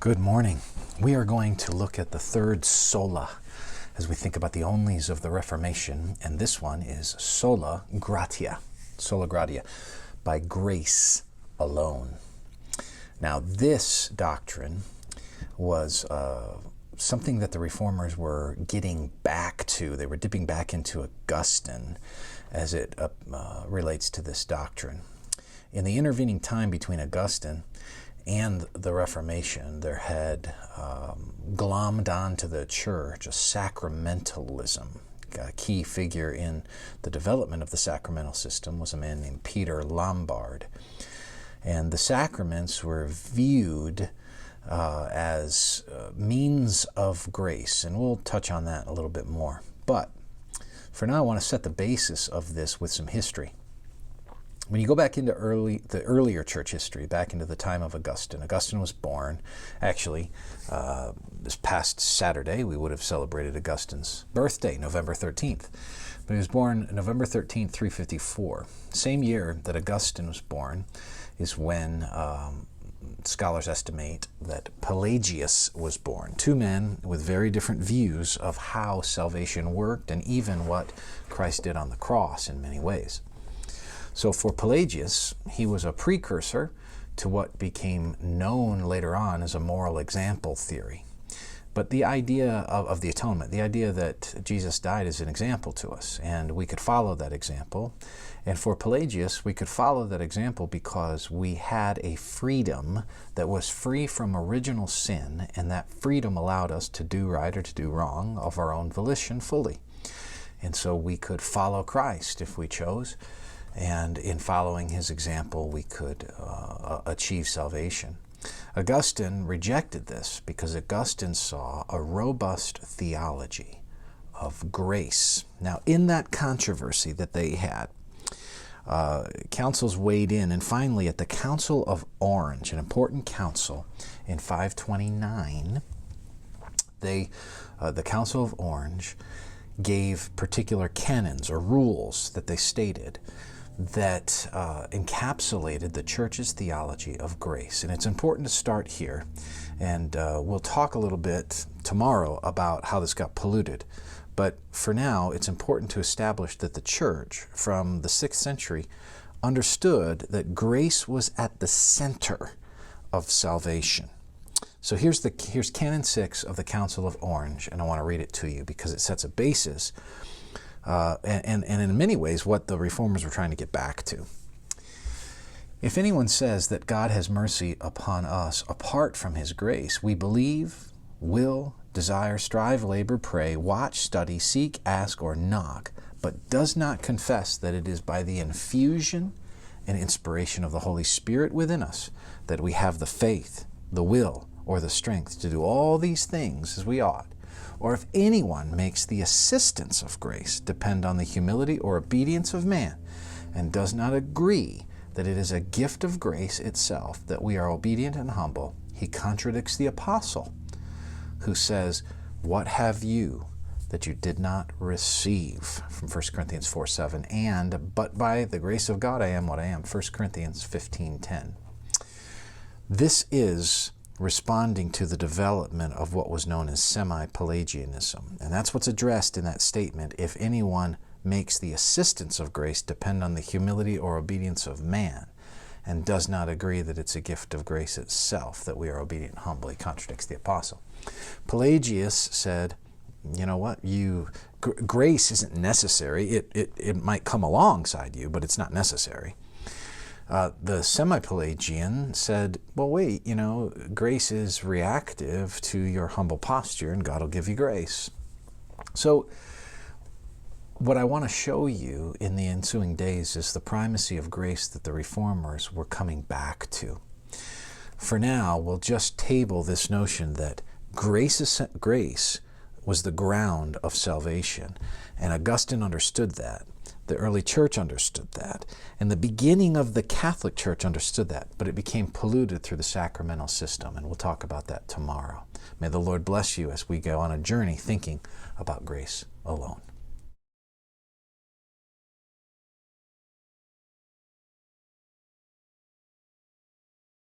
Good morning. We are going to look at the third sola as we think about the onlys of the Reformation, and this one is Sola Gratia. Sola Gratia, by grace alone. Now, this doctrine was something that the Reformers were getting back to. They were dipping back into Augustine as it relates to this doctrine. In the intervening time between Augustine and the Reformation, there had glommed onto the church a sacramentalism. A key figure in the development of the sacramental system was a man named Peter Lombard. And the sacraments were viewed as means of grace, and we'll touch on that a little bit more. But for now, I want to set the basis of this with some history. When you go back into the earlier church history, back into the time of Augustine, Augustine was born, actually, this past Saturday, we would have celebrated Augustine's birthday, November 13th. But he was born November 13th, 354. Same year that Augustine was born is when scholars estimate that Pelagius was born. Two men with very different views of how salvation worked and even what Christ did on the cross in many ways. So for Pelagius, he was a precursor to what became known later on as a moral example theory. But the idea of the atonement, the idea that Jesus died is an example to us, and we could follow that example. And for Pelagius, we could follow that example because we had a freedom that was free from original sin, and that freedom allowed us to do right or to do wrong of our own volition fully. And so we could follow Christ if we chose. And in following his example, we could achieve salvation. Augustine rejected this because Augustine saw a robust theology of grace. Now, in that controversy that they had, councils weighed in, and finally at the Council of Orange, an important council in 529, the Council of Orange gave particular canons or rules that they stated that encapsulated the church's theology of grace. And it's important to start here, and we'll talk a little bit tomorrow about how this got polluted. But for now, it's important to establish that the church from the 6th century understood that grace was at the center of salvation. So here's Canon 6 of the Council of Orange, and I want to read it to you because it sets a basis and in many ways what the Reformers were trying to get back to. If anyone says that God has mercy upon us apart from his grace, we believe, will, desire, strive, labor, pray, watch, study, seek, ask, or knock, but does not confess that it is by the infusion and inspiration of the Holy Spirit within us that we have the faith, the will, or the strength to do all these things as we ought, or if anyone makes the assistance of grace depend on the humility or obedience of man, and does not agree that it is a gift of grace itself that we are obedient and humble, he contradicts the apostle, who says, "What have you that you did not receive?" from 1 Corinthians 4:7, and "But by the grace of God I am what I am," 1 Corinthians 15:10. This is responding to the development of what was known as semi-Pelagianism. And that's what's addressed in that statement. If anyone makes the assistance of grace depend on the humility or obedience of man, and does not agree that it's a gift of grace itself, that we are obedient and humble, he contradicts the apostle. Pelagius said, you know what, grace isn't necessary. It might come alongside you, but it's not necessary. The semi-Pelagian said, well, wait, grace is reactive to your humble posture, and God will give you grace. So what I want to show you in the ensuing days is the primacy of grace that the Reformers were coming back to. For now, we'll just table this notion that grace was the ground of salvation, and Augustine understood that. The early church understood that, and the beginning of the Catholic Church understood that, but it became polluted through the sacramental system, and we'll talk about that tomorrow. May the Lord bless you as we go on a journey thinking about grace alone.